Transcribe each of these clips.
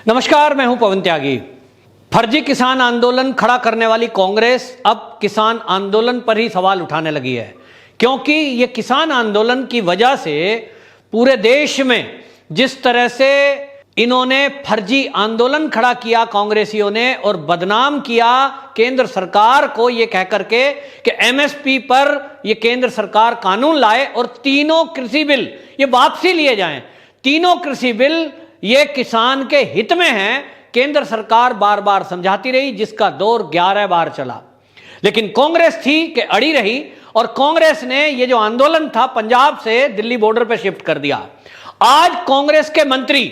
नमस्कार, मैं हूं पवन त्यागी। फर्जी किसान आंदोलन खड़ा करने वाली कांग्रेस अब किसान आंदोलन पर ही सवाल उठाने लगी है, क्योंकि ये किसान आंदोलन की वजह से पूरे देश में जिस तरह से इन्होंने फर्जी आंदोलन खड़ा किया कांग्रेसियों ने और बदनाम किया केंद्र सरकार को ये कह करके कि एमएसपी पर ये केंद्र सरकार कानून लाए और तीनों कृषि बिल ये वापसी लिए जाएं। तीनों कृषि बिल ये किसान के हित में है, केंद्र सरकार बार बार समझाती रही, जिसका दौर 11 बार चला। लेकिन कांग्रेस थी कि अड़ी रही और कांग्रेस ने ये जो आंदोलन था पंजाब से दिल्ली बॉर्डर पे शिफ्ट कर दिया। आज कांग्रेस के मंत्री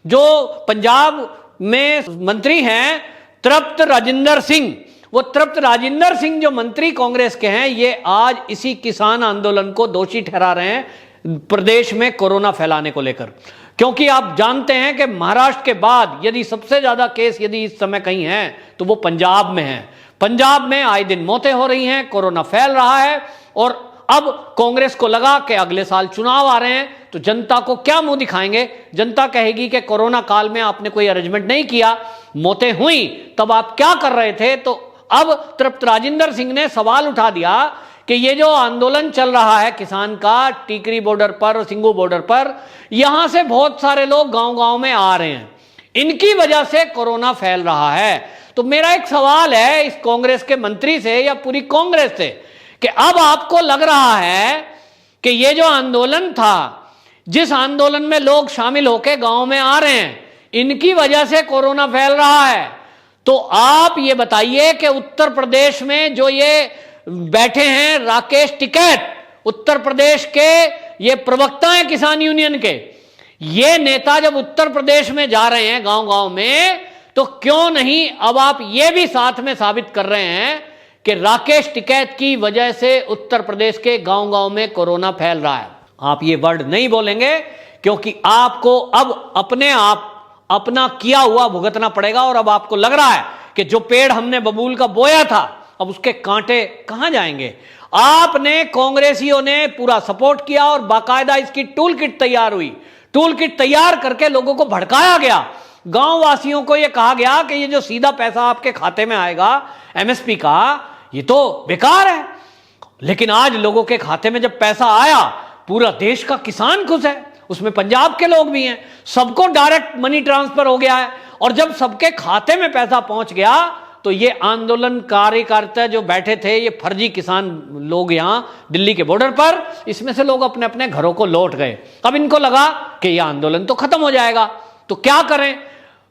जो पंजाब में मंत्री हैं तृप्त राजिंदर सिंह, वो तृप्त राजिंदर सिंह जो मंत्री कांग्रेस के हैं, ये आज इसी किसान आंदोलन को दोषी ठहरा रहे हैं प्रदेश में कोरोना फैलाने को लेकर। क्योंकि आप जानते हैं कि महाराष्ट्र के बाद यदि सबसे ज्यादा केस यदि इस समय कहीं हैं तो वो पंजाब में है। पंजाब में आए दिन मौतें हो रही हैं, कोरोना फैल रहा है और अब कांग्रेस को लगा कि अगले साल चुनाव आ रहे हैं तो जनता को क्या मुंह दिखाएंगे। जनता कहेगी कि कोरोना काल में आपने कोई अरेंजमेंट नहीं किया, मौतें हुई, तब आप क्या कर रहे थे। तो अब तृप्त राजिंदर सिंह ने सवाल उठा दिया कि ये जो आंदोलन चल रहा है किसान का टीकरी बॉर्डर पर और सिंगू बॉर्डर पर, यहां से बहुत सारे लोग गांव-गांव में आ रहे हैं, इनकी वजह से कोरोना फैल रहा है। तो मेरा एक सवाल है इस कांग्रेस के मंत्री से या पूरी कांग्रेस से कि अब आपको लग रहा है कि ये जो आंदोलन था, जिस आंदोलन में लोग शामिल होकर गांव में आ रहे हैं, इनकी वजह से कोरोना फैल रहा है। तो आप ये बताइए कि उत्तर प्रदेश में जो ये बैठे हैं राकेश टिकैत, उत्तर प्रदेश के ये प्रवक्ता हैं किसान यूनियन के, ये नेता जब उत्तर प्रदेश में जा रहे हैं गांव-गांव में, तो क्यों नहीं अब आप ये भी साथ में साबित कर रहे हैं कि राकेश टिकैत की वजह से उत्तर प्रदेश के गांव-गांव में कोरोना फैल रहा है। आप ये वर्ड नहीं बोलेंगे क्योंकि आपको अब अपने आप अपना किया हुआ भुगतना पड़ेगा। और अब आपको लग रहा है कि जो पेड़ हमने बबूल का बोया था अब उसके कांटे कहां जाएंगे। आपने कांग्रेसियों ने पूरा सपोर्ट किया और बाकायदा इसकी टूल किट तैयार हुई, टूल किट तैयार करके लोगों को भड़काया गया। गांव वासियों को यह कहा गया कि ये जो सीधा पैसा आपके खाते में आएगा एमएसपी का, ये तो बेकार है। लेकिन आज लोगों के खाते में जब पैसा आया, पूरा देश का किसान खुश है, उसमें पंजाब के लोग भी हैं, सबको डायरेक्ट मनी ट्रांसफर हो गया है। और जब सबके खाते में पैसा पहुंच गया तो ये आंदोलन कार्यकर्ता जो बैठे थे, ये फर्जी किसान लोग यहां दिल्ली के बॉर्डर पर, इसमें से लोग अपने अपने घरों को लौट गए। अब इनको लगा कि यह आंदोलन तो खत्म हो जाएगा, तो क्या करें,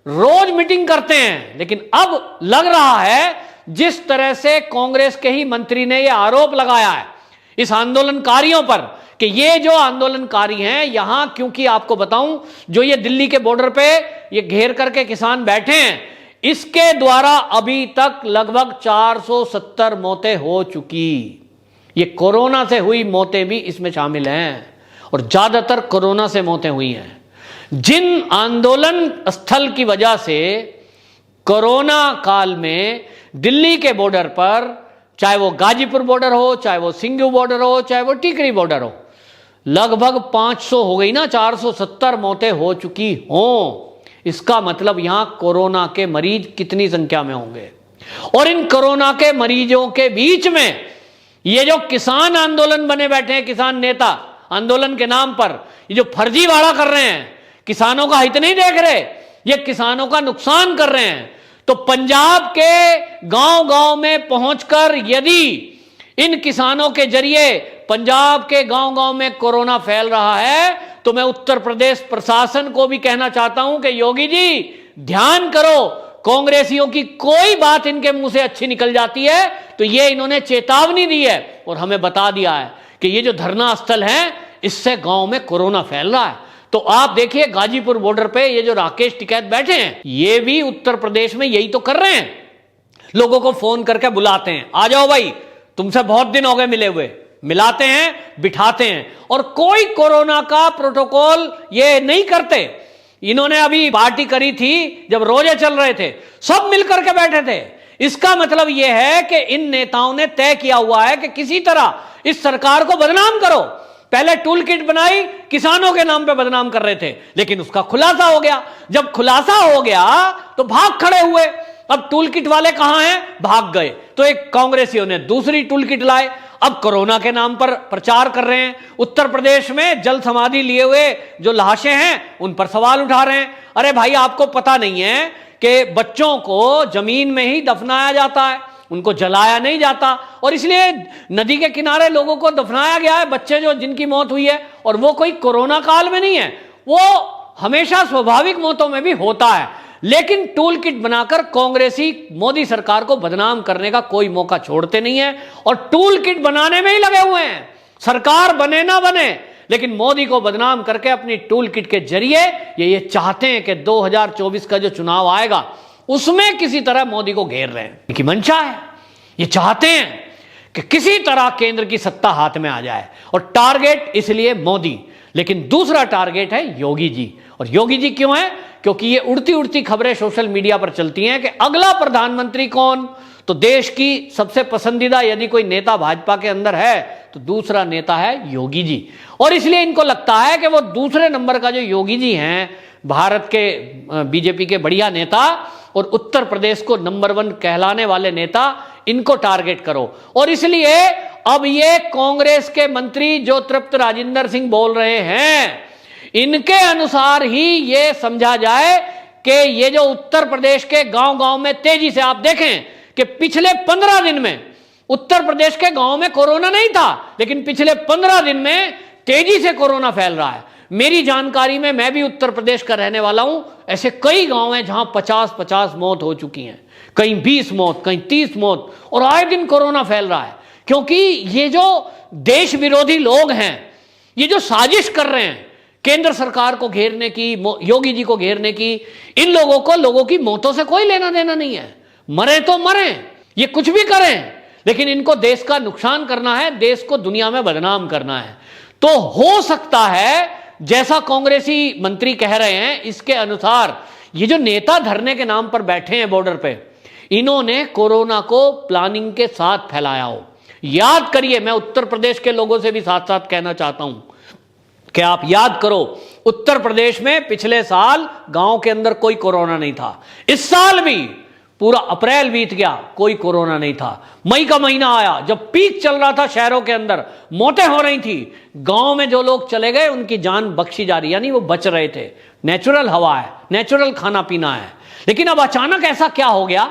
रोज मीटिंग करते हैं। लेकिन अब लग रहा है जिस तरह से कांग्रेस के ही मंत्री ने यह आरोप लगाया है इस आंदोलनकारियों पर कि ये जो आंदोलनकारी हैं यहां, क्योंकि आपको बताऊं जो ये दिल्ली के बॉर्डर पे ये घेर करके किसान बैठे हैं, इसके द्वारा अभी तक लगभग 470 मौतें हो चुकी। ये कोरोना से हुई मौतें भी इसमें शामिल हैं और ज्यादातर कोरोना से मौतें हुई हैं। जिन आंदोलन स्थल की वजह से कोरोना काल में दिल्ली के बॉर्डर पर, चाहे वो गाजीपुर बॉर्डर हो, चाहे वो सिंगू बॉर्डर हो, चाहे वो टीकरी बॉर्डर हो, लगभग 500 हो गई ना, 470 मौतें हो चुकी हों। इसका मतलब यहां कोरोना के मरीज कितनी संख्या में होंगे। और इन कोरोना के मरीजों के बीच में ये जो किसान आंदोलन बने बैठे हैं, किसान नेता आंदोलन के नाम पर ये जो फर्जीवाड़ा कर रहे हैं, किसानों का हित नहीं देख रहे, ये किसानों का नुकसान कर रहे हैं। तो पंजाब के गांव-गांव में पहुंचकर यदि इन किसानों के जरिए पंजाब के गांव-गांव में कोरोना फैल रहा है, तो मैं उत्तर प्रदेश प्रशासन को भी कहना चाहता हूं कि योगी जी ध्यान करो, कांग्रेसियों की कोई बात इनके मुंह से अच्छी निकल जाती है तो ये इन्होंने चेतावनी दी है और हमें बता दिया है कि ये जो धरना स्थल है इससे गांव में कोरोना फैल रहा है। तो आप देखिए गाजीपुर बॉर्डर पे ये जो राकेश टिकैत बैठे हैं, ये भी उत्तर प्रदेश में यही तो कर रहे हैं। लोगों को फोन करके बुलाते हैं, आ जाओ भाई, तुमसे बहुत दिन हो गए मिले हुए, मिलाते हैं, बिठाते हैं, और कोई कोरोना का प्रोटोकॉल ये नहीं करते। इन्होंने अभी पार्टी करी थी जब रोजे चल रहे थे, सब मिलकर के बैठे थे। इसका मतलब यह है कि इन नेताओं ने तय किया हुआ है कि किसी तरह इस सरकार को बदनाम करो, पहले टूल किट बनाई, किसानों के नाम पे बदनाम कर रहे थे, लेकिन उसका खुलासा हो गया। जब खुलासा हो गया तो भाग खड़े हुए। अब टूल किट वाले कहां हैं? भाग गए। तो एक कांग्रेसियों ने दूसरी टूल किट लाए, अब कोरोना के नाम पर प्रचार कर रहे हैं। उत्तर प्रदेश में जल समाधि लिए हुए जो लाशें हैं उन पर सवाल उठा रहे हैं। अरे भाई, आपको पता नहीं है कि बच्चों को जमीन में ही दफनाया जाता है, उनको जलाया नहीं जाता, और इसलिए नदी के किनारे लोगों को दफनाया गया है, बच्चे जो जिनकी मौत हुई है, और वो कोई कोरोना काल में नहीं है, वो हमेशा स्वाभाविक मौतों में भी होता है। लेकिन टूल किट बनाकर कांग्रेसी मोदी सरकार को बदनाम करने का कोई मौका छोड़ते नहीं है, और टूल किट बनाने में ही लगे हुए हैं। सरकार बने ना बने, लेकिन मोदी को बदनाम करके अपनी टूल किट के जरिए ये चाहते हैं कि 2024 का जो चुनाव आएगा उसमें किसी तरह मोदी को घेर रहे हैं। इनकी मंशा है, ये चाहते हैं कि किसी तरह केंद्र की सत्ता हाथ में आ जाए, और टारगेट इसलिए मोदी। लेकिन दूसरा टारगेट है योगी जी। और योगी जी क्यों है? क्योंकि ये उड़ती उड़ती खबरें सोशल मीडिया पर चलती हैं कि अगला प्रधानमंत्री कौन, तो देश की सबसे पसंदीदा यदि कोई नेता भाजपा के अंदर है तो दूसरा नेता है योगी जी। और इसलिए इनको लगता है कि वो दूसरे नंबर का जो योगी जी हैं, भारत के बीजेपी के बढ़िया नेता और उत्तर प्रदेश को नंबर 1 कहलाने वाले नेता, इनको टारगेट करो। और इसलिए अब ये कांग्रेस के मंत्री जो तृप्त राजिंदर सिंह बोल रहे हैं, इनके अनुसार ही ये समझा जाए कि ये जो उत्तर प्रदेश के गांव-गांव में तेजी से, आप देखें कि पिछले 15 दिन में उत्तर प्रदेश के गांव में कोरोना नहीं था, लेकिन पिछले 15 दिन में तेजी से कोरोना फैल रहा है। मेरी जानकारी में, मैं भी उत्तर प्रदेश का रहने वाला हूं, ऐसे कई गांव हैं जहां 50-50 मौत हो चुकी हैं, कहीं 20 मौत, कहीं 30 मौत, और आए दिन कोरोना फैल रहा है। क्योंकि ये जो देश विरोधी लोग हैं, ये जो साजिश कर रहे हैं केंद्र सरकार को घेरने की, योगी जी को घेरने की, इन लोगों को लोगों की मौतों से कोई लेना देना नहीं है। मरे तो मरे, ये कुछ भी करें, लेकिन इनको देश का नुकसान करना है, देश को दुनिया में बदनाम करना है। तो हो सकता है जैसा कांग्रेसी मंत्री कह रहे हैं, इसके अनुसार ये जो नेता धरने के नाम पर बैठे हैं बॉर्डर पे, इन्होंने कोरोना को प्लानिंग के साथ फैलाया हो। याद करिए, मैं उत्तर प्रदेश के लोगों से भी साथ साथ कहना चाहता हूं कि आप याद करो, उत्तर प्रदेश में पिछले साल गांव के अंदर कोई कोरोना नहीं था। इस साल भी पूरा अप्रैल बीत गया, कोई कोरोना नहीं था। मई का महीना आया, जब पीक चल रहा था, शहरों के अंदर मौतें हो रही थी, गांव में जो लोग चले गए उनकी जान बख्शी जा रही, यानी वो बच रहे थे। नेचुरल हवा है, नेचुरल खाना पीना है। लेकिन अब अचानक ऐसा क्या हो गया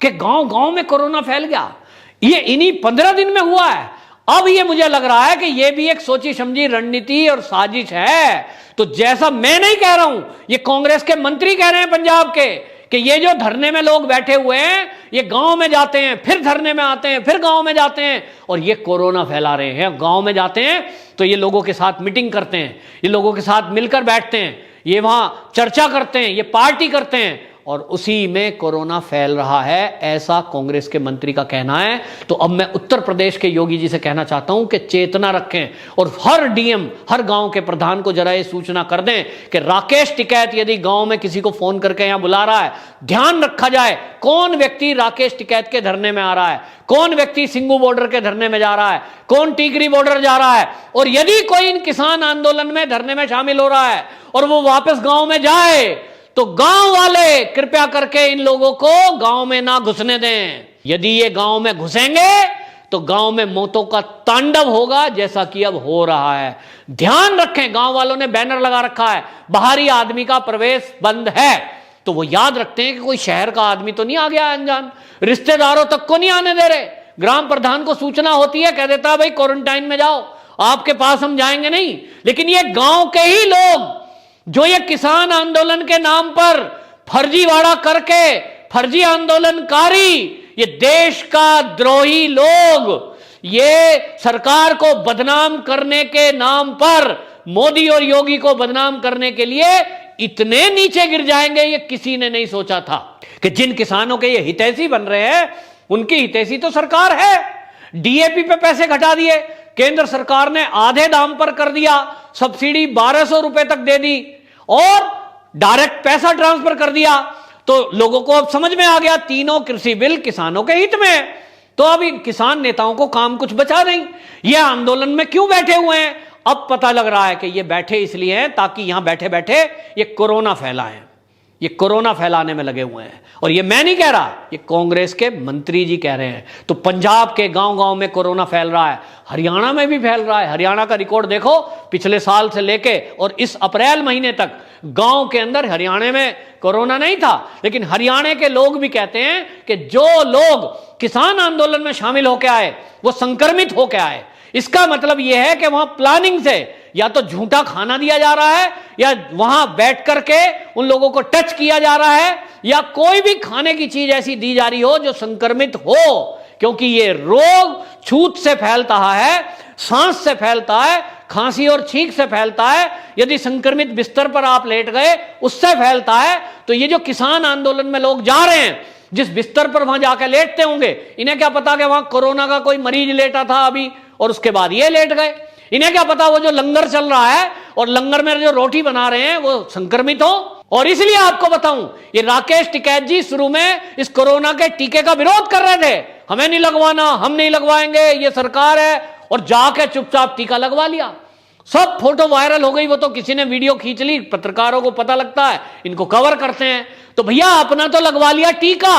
कि गांव गांव में कोरोना फैल गया? ये इन्हीं 15 दिन में हुआ है। अब ये मुझे लग रहा है कि ये भी एक सोची समझी रणनीति और साजिश है। तो जैसा मैं नहीं कह रहा हूं, ये कांग्रेस के मंत्री कह रहे हैं पंजाब के, कि ये जो धरने में लोग बैठे हुए हैं, ये गांव में जाते हैं, फिर धरने में आते हैं, फिर गांव में जाते हैं, और ये कोरोना फैला रहे हैं। गांव में जाते हैं तो ये लोगों के साथ मीटिंग करते हैं, ये लोगों के साथ मिलकर बैठते हैं, ये वहां चर्चा करते हैं, ये पार्टी करते हैं, और उसी में कोरोना फैल रहा है, ऐसा कांग्रेस के मंत्री का कहना है। तो अब मैं उत्तर प्रदेश के योगी जी से कहना चाहता हूं कि चेतना रखें, और हर डीएम, हर गांव के प्रधान को जरा ये सूचना कर दें कि राकेश टिकैत यदि गांव में किसी को फोन करके यहां बुला रहा है, ध्यान रखा जाए कौन व्यक्ति राकेश टिकैत के धरने में आ रहा है, कौन व्यक्ति सिंगू बॉर्डर के धरने में जा रहा है, कौन टीकरी बॉर्डर जा रहा है। और यदि कोई इन किसान आंदोलन में धरने में शामिल हो रहा है और वो वापस गांव में जाए, तो गांव वाले कृपया करके इन लोगों को गांव में ना घुसने दें। यदि ये गांव में घुसेंगे तो गांव में मौतों का तांडव होगा, जैसा कि अब हो रहा है। ध्यान रखें, गांव वालों ने बैनर लगा रखा है, बाहरी आदमी का प्रवेश बंद है। तो वो याद रखते हैं कि कोई शहर का आदमी तो नहीं आ गया अनजान, रिश्तेदारों तक को नहीं आने दे रहे। ग्राम प्रधान को सूचना होती है, कह देता है भाई क्वारंटाइन में जाओ, आपके पास हम जाएंगे नहीं। लेकिन ये गांव के ही लोग जो ये किसान आंदोलन के नाम पर फर्जीवाड़ा करके, फर्जी आंदोलनकारी, ये देश का द्रोही लोग, ये सरकार को बदनाम करने के नाम पर, मोदी और योगी को बदनाम करने के लिए इतने नीचे गिर जाएंगे, ये किसी ने नहीं सोचा था। कि जिन किसानों के ये हितैषी बन रहे हैं, उनकी हितैषी तो सरकार है। डीएपी पे पैसे घटा दिए, केंद्र सरकार ने आधे दाम पर कर दिया, सब्सिडी 1200 रुपए तक दे दी, और डायरेक्ट पैसा ट्रांसफर कर दिया। तो लोगों को अब समझ में आ गया, तीनों कृषि बिल किसानों के हित में है। तो अब इन किसान नेताओं को काम कुछ बचा नहीं, ये आंदोलन में क्यों बैठे हुए हैं? अब पता लग रहा है कि ये बैठे इसलिए हैं ताकि यहां बैठे बैठे ये कोरोना फैलाएं, ये कोरोना फैलाने में लगे हुए हैं। और ये मैं नहीं कह रहा, ये कांग्रेस के मंत्री जी कह रहे हैं। तो पंजाब के गांव-गांव में कोरोना फैल रहा है, हरियाणा में भी फैल रहा है। हरियाणा का रिकॉर्ड देखो, पिछले साल से लेके और इस अप्रैल महीने तक गांव के अंदर हरियाणा में कोरोना नहीं था। लेकिन हरियाणा के लोग भी कहते हैं कि जो लोग किसान आंदोलन में शामिल होकर आए वो संक्रमित होकर आए। इसका मतलब यह है कि वहां प्लानिंग से या तो झूठा खाना दिया जा रहा है, या वहां बैठ करके उन लोगों को टच किया जा रहा है, या कोई भी खाने की चीज ऐसी दी जा रही हो जो संक्रमित हो। क्योंकि ये रोग छूत से फैलता है, सांस से फैलता है, खांसी और छींक से फैलता है। यदि संक्रमित बिस्तर पर आप लेट गए उससे फैलता है। तो ये जो किसान आंदोलन में लोग जा रहे हैं, जिस बिस्तर पर वहां जाकर लेटते होंगे, इन्हें क्या पता कि वहां कोरोना का कोई मरीज लेटा था अभी और उसके बाद ये लेट गए। इन्हें क्या पता वो जो लंगर चल रहा है और लंगर में जो रोटी बना रहे हैं वो संक्रमित हो। और इसलिए आपको बताऊं, ये राकेश टिकैत जी शुरू में इस कोरोना के टीके का विरोध कर रहे थे, हमें नहीं लगवाना, हम नहीं लगवाएंगे, ये सरकार है, और जाके चुपचाप टीका लगवा लिया। सब फोटो वायरल हो गई, वो तो किसी ने वीडियो खींच ली, पत्रकारों को पता लगता है, इनको कवर करते हैं। तो भैया अपना तो लगवा लिया टीका,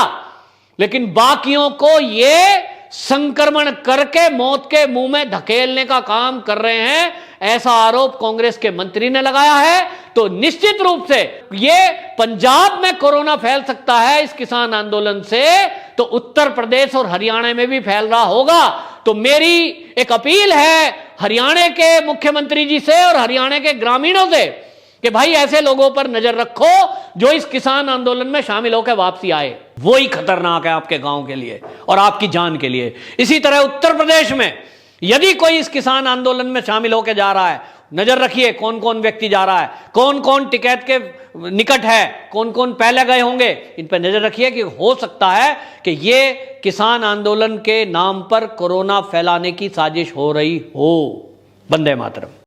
लेकिन बाकियों को ये संक्रमण करके मौत के मुंह में धकेलने का काम कर रहे हैं, ऐसा आरोप कांग्रेस के मंत्री ने लगाया है। तो निश्चित रूप से ये पंजाब में कोरोना फैल सकता है इस किसान आंदोलन से, तो उत्तर प्रदेश और हरियाणा में भी फैल रहा होगा। तो मेरी एक अपील है हरियाणा के मुख्यमंत्री जी से और हरियाणा के ग्रामीणों से कि भाई ऐसे लोगों पर नजर रखो जो इस किसान आंदोलन में शामिल होकर वापसी आए, वो ही खतरनाक है आपके गांव के लिए और आपकी जान के लिए। इसी तरह उत्तर प्रदेश में यदि कोई इस किसान आंदोलन में शामिल होकर जा रहा है, नजर रखिए कौन कौन व्यक्ति जा रहा है, कौन कौन टिकैत के निकट है, कौन कौन पहले गए होंगे, इन पर नजर रखिए कि हो सकता है कि ये किसान आंदोलन के नाम पर कोरोना फैलाने की साजिश हो रही हो। वंदे मातरम।